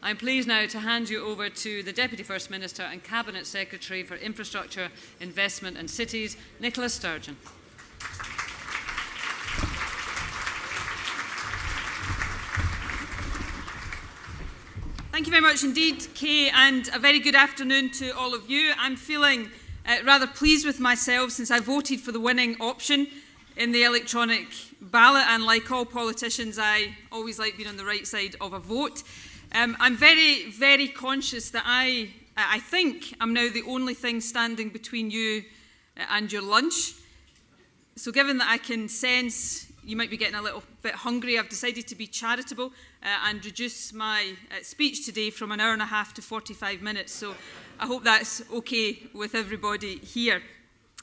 I'm pleased now to hand you over to the Deputy First Minister and Cabinet Secretary for Infrastructure, Investment and Cities, Nicola Sturgeon. Thank you very much indeed, Kay, and a very good afternoon to all of you. I'm feeling rather pleased with myself since I voted for the winning option in the electronic ballot, and like all politicians, I always like being on the right side of a vote. I'm very, very conscious that I think I'm now the only thing standing between you and your lunch. So given that I can sense you might be getting a little bit hungry, I've decided to be charitable and reduce my speech today from an hour and a half to 45 minutes. So I hope that's okay with everybody here.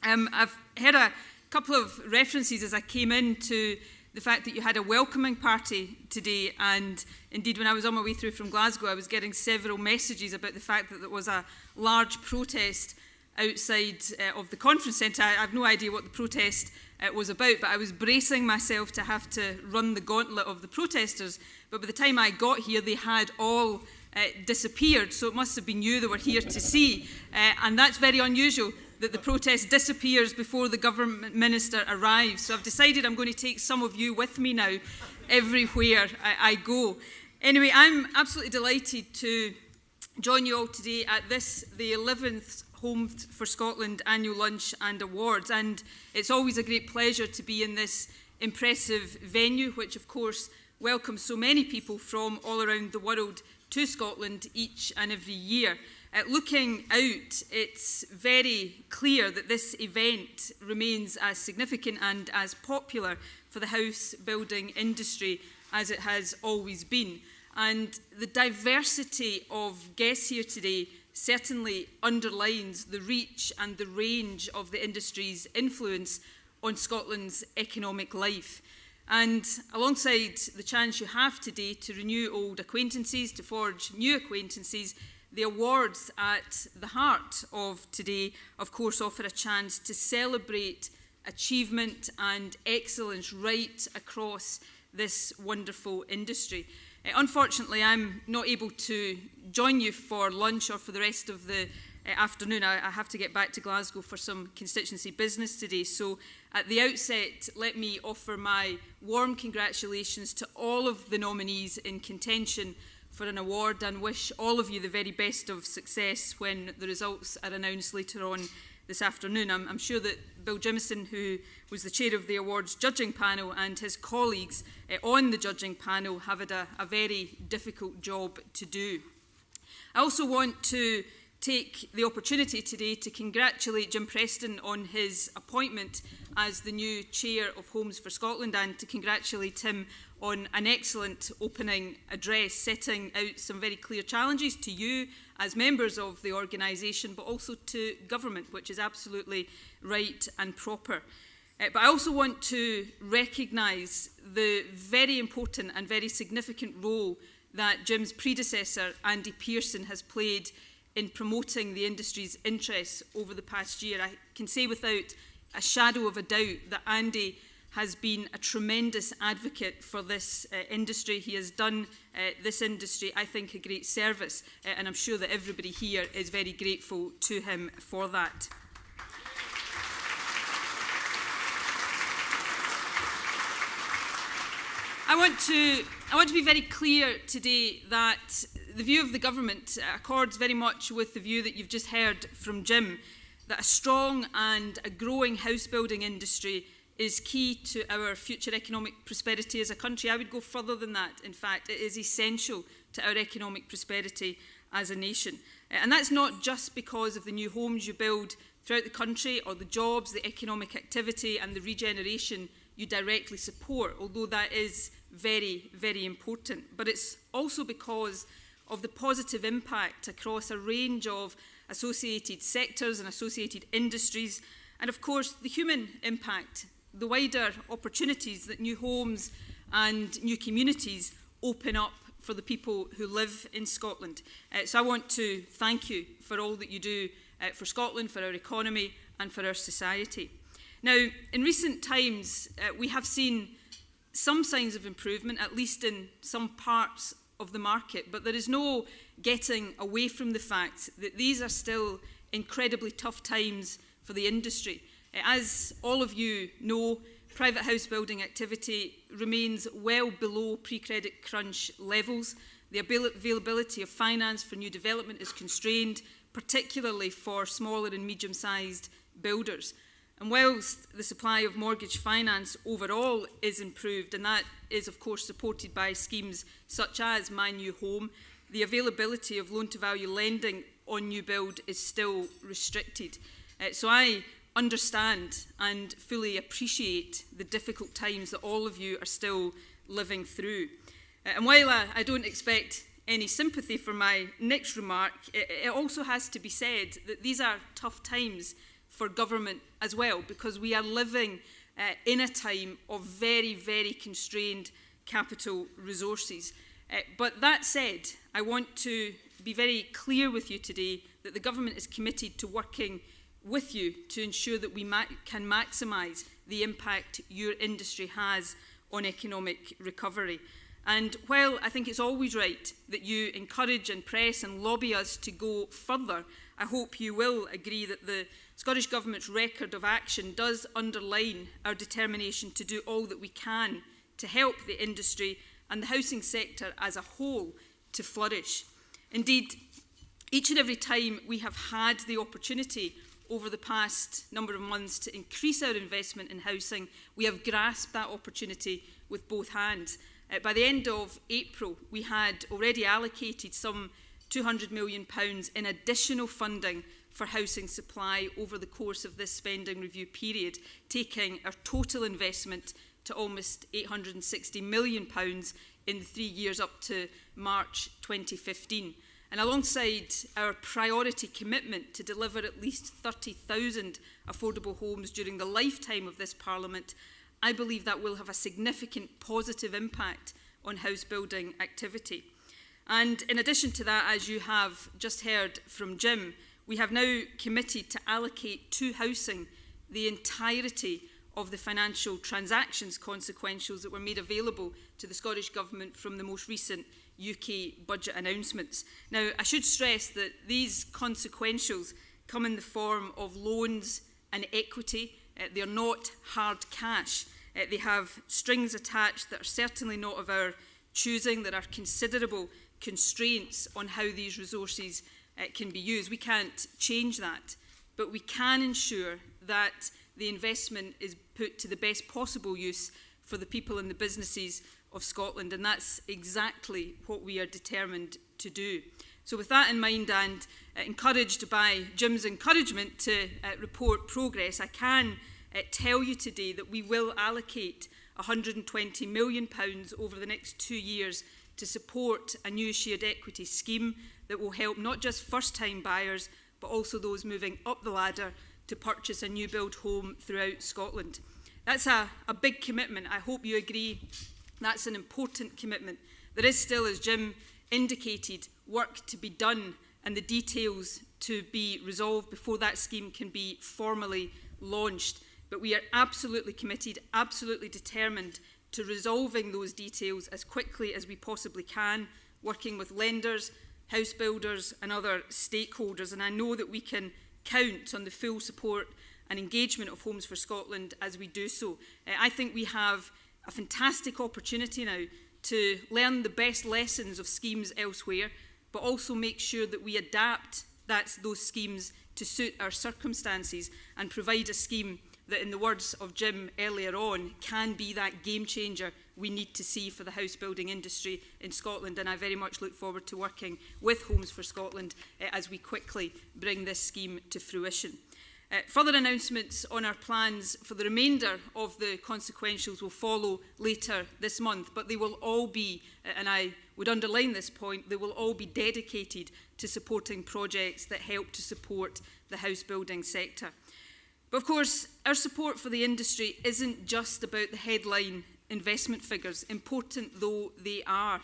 I've heard a couple of references as I came in to the fact that you had a welcoming party today, and indeed when I was on my way through from Glasgow I was getting several messages about the fact that there was a large protest outside of the conference centre. I have no idea what the protest was about, but I was bracing myself to have to run the gauntlet of the protesters, but by the time I got here they had all disappeared, so it must have been you they were here to see, and that's very unusual that the protest disappears before the government minister arrives. So I've decided I'm going to take some of you with me now everywhere I go. Anyway, I'm absolutely delighted to join you all today at this, the 11th Home for Scotland Annual Lunch and Awards. And it's always a great pleasure to be in this impressive venue, which of course welcomes so many people from all around the world to Scotland each and every year. Looking out, it's very clear that this event remains as significant and as popular for the house building industry as it has always been. And the diversity of guests here today certainly underlines the reach and the range of the industry's influence on Scotland's economic life. And alongside the chance you have today to renew old acquaintances, to forge new acquaintances, the awards at the heart of today, of course, offer a chance to celebrate achievement and excellence right across this wonderful industry. Unfortunately, I'm not able to join you for lunch or for the rest of the afternoon. I have to get back to Glasgow for some constituency business today. So at the outset, let me offer my warm congratulations to all of the nominees in contention for an award, and wish all of you the very best of success when the results are announced later on this afternoon. I'm sure that Bill Jimison, who was the chair of the awards judging panel, and his colleagues on the judging panel have had a very difficult job to do. I also want to take the opportunity today to congratulate Jim Preston on his appointment as the new chair of Homes for Scotland, and to congratulate him on an excellent opening address, setting out some very clear challenges to you as members of the organisation, but also to government, which is absolutely right and proper. But I also want to recognise the very important and very significant role that Jim's predecessor, Andy Pearson, has played in promoting the industry's interests over the past year. I can say without a shadow of a doubt that Andy has been a tremendous advocate for this industry. He has done this industry, I think, a great service, and I'm sure that everybody here is very grateful to him for that. I want to be very clear today that the view of the government accords very much with the view that you've just heard from Jim, that a strong and a growing house building industry is key to our future economic prosperity as a country. I would go further than that. In fact, it is essential to our economic prosperity as a nation. And that's not just because of the new homes you build throughout the country, or the jobs, the economic activity and the regeneration you directly support, although that is very, very important. But it's also because of the positive impact across a range of associated sectors and associated industries, and of course the human impact, the wider opportunities that new homes and new communities open up for the people who live in Scotland. So I want to thank you for all that you do for Scotland, for our economy and for our society. Now, in recent times, we have seen some signs of improvement, at least in some parts of the market, but there is no getting away from the fact that these are still incredibly tough times for the industry. As all of you know, private house building activity remains well below pre-credit crunch levels. The availability of finance for new development is constrained, particularly for smaller and medium-sized builders. And whilst the supply of mortgage finance overall is improved, and that is of course supported by schemes such as My New Home, the availability of loan-to-value lending on new build is still restricted. So I understand and fully appreciate the difficult times that all of you are still living through. And while I don't expect any sympathy for my next remark, it also has to be said that these are tough times for government as well, because we are living in a time of very, very constrained capital resources. But that said, I want to be very clear with you today that the government is committed to working with you to ensure that we can maximise the impact your industry has on economic recovery. And while I think it's always right that you encourage and press and lobby us to go further, I hope you will agree that the Scottish Government's record of action does underline our determination to do all that we can to help the industry and the housing sector as a whole to flourish. Indeed, each and every time we have had the opportunity over the past number of months to increase our investment in housing, we have grasped that opportunity with both hands. By the end of April, we had already allocated some £200 million in additional funding for housing supply over the course of this spending review period, taking our total investment to almost £860 million in the 3 years up to March 2015. And alongside our priority commitment to deliver at least 30,000 affordable homes during the lifetime of this Parliament, I believe that will have a significant positive impact on house building activity. And in addition to that, as you have just heard from Jim, we have now committed to allocate to housing the entirety of the financial transactions consequentials that were made available to the Scottish Government from the most recent UK budget announcements. Now, I should stress that these consequentials come in the form of loans and equity. They are not hard cash. They have strings attached that are certainly not of our choosing. There are considerable constraints on how these resources can be used. We can't change that, but we can ensure that the investment is put to the best possible use for the people and the businesses of Scotland, and that's exactly what we are determined to do. So with that in mind, and encouraged by Jim's encouragement to report progress, I can tell you today that we will allocate £120 million over the next 2 years to support a new shared equity scheme that will help not just first-time buyers, but also those moving up the ladder to purchase a new build home throughout Scotland. That's a big commitment. I hope you agree that's an important commitment. There is still, as Jim indicated, work to be done and the details to be resolved before that scheme can be formally launched. But we are absolutely committed, absolutely determined to resolving those details as quickly as we possibly can, working with lenders, house builders and other stakeholders. And I know that we can count on the full support and engagement of Homes for Scotland as we do so. I think we have a fantastic opportunity now to learn the best lessons of schemes elsewhere, but also make sure that we adapt those schemes to suit our circumstances and provide a scheme that, in the words of Jim earlier on, can be that game changer we need to see for the house building industry in Scotland. And I very much look forward to working with Homes for Scotland as we quickly bring this scheme to fruition. Further announcements on our plans for the remainder of the consequentials will follow later this month, but they will all be, and I would underline this point, they will all be dedicated to supporting projects that help to support the house building sector. But of course, our support for the industry isn't just about the headline investment figures, important though they are.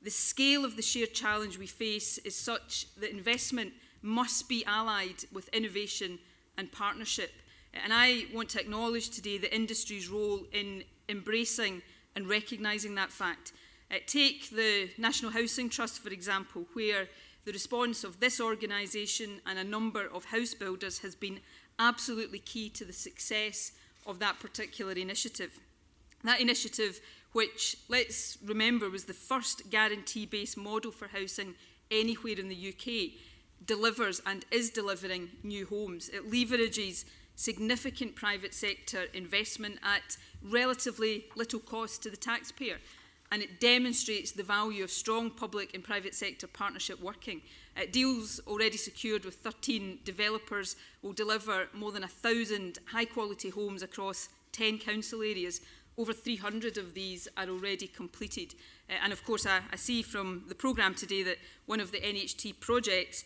The scale of the shared challenge we face is such that investment must be allied with innovation and partnership. And I want to acknowledge today the industry's role in embracing and recognising that fact. Take the National Housing Trust, for example, where the response of this organisation and a number of house builders has been absolutely key to the success of that particular initiative. That initiative, which, let's remember, was the first guarantee-based model for housing anywhere in the UK, delivers and is delivering new homes. It leverages significant private sector investment at relatively little cost to the taxpayer, and it demonstrates the value of strong public and private sector partnership working. Deals already secured with 13 developers will deliver more than 1,000 high-quality homes across 10 council areas. Over 300 of these are already completed. And of course, I see from the programme today that one of the NHT projects,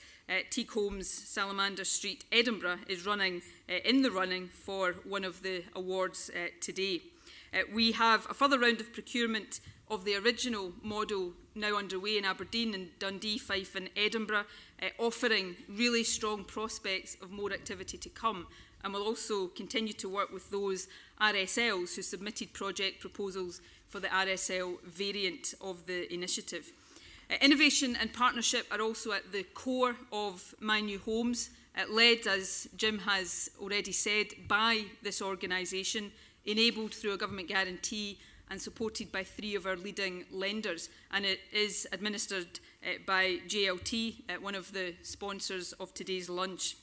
Teak Homes, Salamander Street, Edinburgh, is in the running for one of the awards today. We have a further round of procurement of the original model now underway in Aberdeen and Dundee, Fife and Edinburgh, offering really strong prospects of more activity to come. And we'll also continue to work with those RSLs who submitted project proposals for the RSL variant of the initiative. Innovation and partnership are also at the core of My New Homes, led, as Jim has already said, by this organisation, enabled through a government guarantee and supported by 3 of our leading lenders. And it is administered by JLT, one of the sponsors of today's lunch.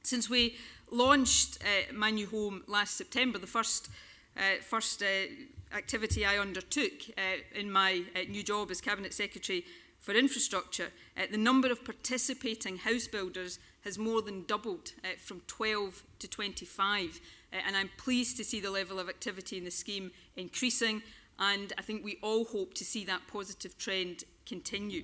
Since we launched My New Home last September, the first activity I undertook in my new job as Cabinet Secretary for Infrastructure, the number of participating house builders has more than doubled from 12 to 25. And I'm pleased to see the level of activity in the scheme increasing, and I think we all hope to see that positive trend continue.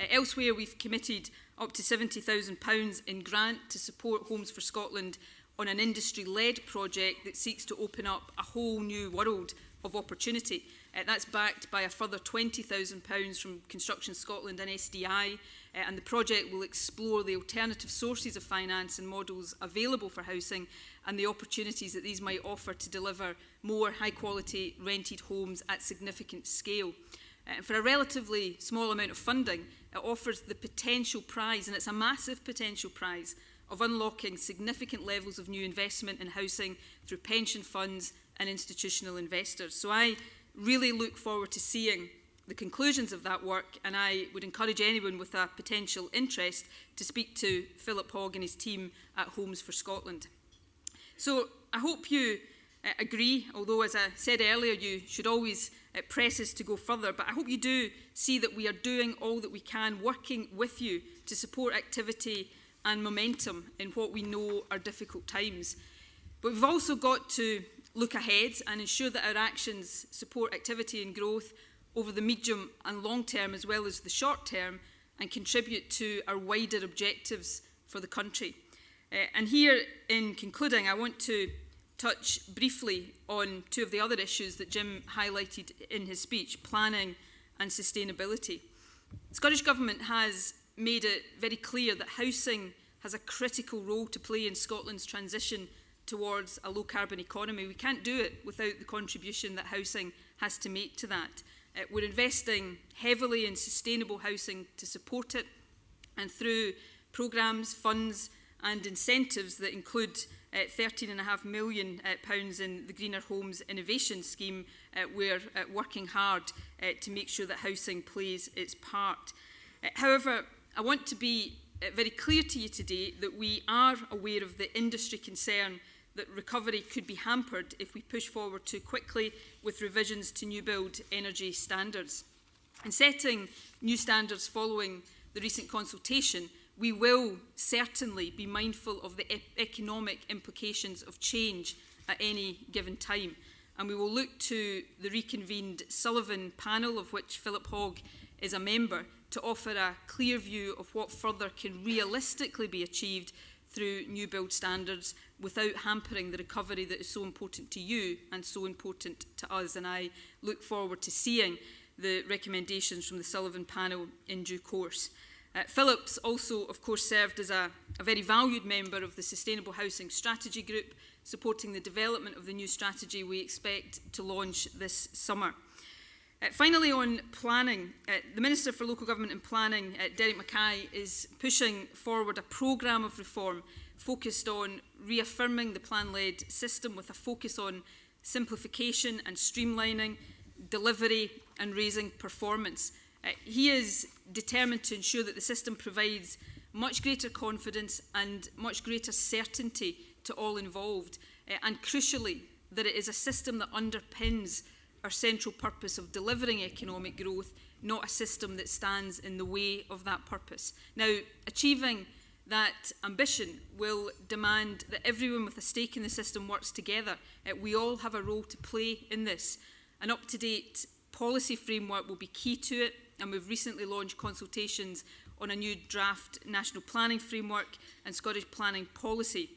Elsewhere, we've committed up to £70,000 in grant to support Homes for Scotland on an industry-led project that seeks to open up a whole new world of opportunity. That's backed by a further £20,000 from Construction Scotland and SDI, and the project will explore the alternative sources of finance and models available for housing and the opportunities that these might offer to deliver more high-quality rented homes at significant scale. For a relatively small amount of funding, it offers the potential prize, and it's a massive potential prize, of unlocking significant levels of new investment in housing through pension funds and institutional investors. So I really look forward to seeing the conclusions of that work, and I would encourage anyone with a potential interest to speak to Philip Hogg and his team at Homes for Scotland. So I hope you agree, although as I said earlier, you should always press us to go further, but I hope you do see that we are doing all that we can, working with you to support activity and momentum in what we know are difficult times. But we've also got to look ahead and ensure that our actions support activity and growth over the medium and long term as well as the short term, and contribute to our wider objectives for the country. And here, in concluding, I want to touch briefly on 2 of the other issues that Jim highlighted in his speech, planning and sustainability. The Scottish Government has made it very clear that housing has a critical role to play in Scotland's transition towards a low-carbon economy. We can't do it without the contribution that housing has to make to that. We're investing heavily in sustainable housing to support it, and through programmes, funds and incentives that include £13.5 million in the Greener Homes Innovation Scheme, we're working hard to make sure that housing plays its part. However, I want to be very clear to you today that we are aware of the industry concern that recovery could be hampered if we push forward too quickly with revisions to new build energy standards. In setting new standards following the recent consultation, we will certainly be mindful of the economic implications of change at any given time. And we will look to the reconvened Sullivan panel, of which Philip Hogg is a member, to offer a clear view of what further can realistically be achieved through new build standards without hampering the recovery that is so important to you and so important to us. And I look forward to seeing the recommendations from the Sullivan panel in due course. Philip's also, of course, served as a very valued member of the Sustainable Housing Strategy Group, supporting the development of the new strategy we expect to launch this summer. Finally, on planning, the Minister for Local Government and Planning, Derek Mackay, is pushing forward a programme of reform focused on reaffirming the plan-led system with a focus on simplification and streamlining, delivery and raising performance. He is determined to ensure that the system provides much greater confidence and much greater certainty to all involved, and crucially, that it is a system that underpins our central purpose of delivering economic growth, not a system that stands in the way of that purpose. Now, achieving that ambition will demand that everyone with a stake in the system works together. We all have a role to play in this. An up-to-date policy framework will be key to it, and we've recently launched consultations on a new draft national planning framework and Scottish planning policy,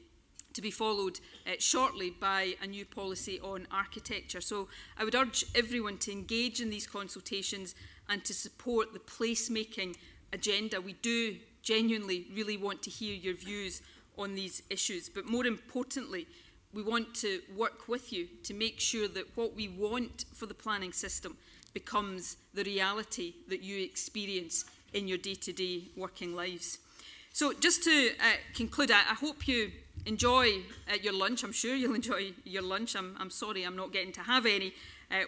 to be followed shortly by a new policy on architecture. So I would urge everyone to engage in these consultations and to support the placemaking agenda. We do genuinely really want to hear your views on these issues, but more importantly, we want to work with you to make sure that what we want for the planning system becomes the reality that you experience in your day-to-day working lives. So just to conclude, I hope you enjoy your lunch. I'm sure you'll enjoy your lunch. I'm sorry I'm not getting to have any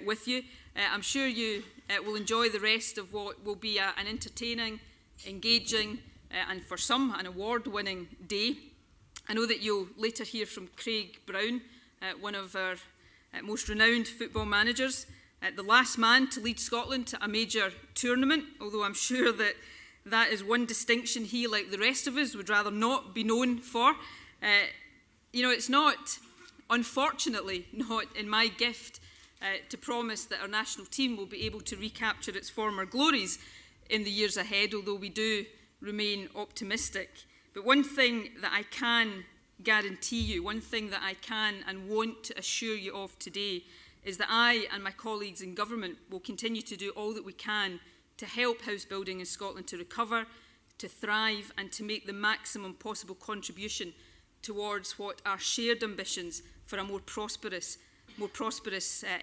with you. I'm sure you will enjoy the rest of what will be an entertaining, engaging, and for some, an award-winning day. I know that you'll later hear from Craig Brown, one of our most renowned football managers, the last man to lead Scotland to a major tournament, although I'm sure that that is one distinction he, like the rest of us, would rather not be known for. It's not, unfortunately, not in my gift to promise that our national team will be able to recapture its former glories in the years ahead, although we do remain optimistic. But one thing that I can guarantee you, one thing that I can and want to assure you of today, is that I and my colleagues in government will continue to do all that we can to help house building in Scotland to recover, to thrive, and to make the maximum possible contribution towards what are shared ambitions for a more prosperous,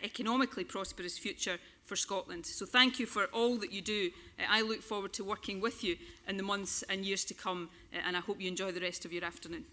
economically prosperous future for Scotland. So thank you for all that you do. I look forward to working with you in the months and years to come, and I hope you enjoy the rest of your afternoon.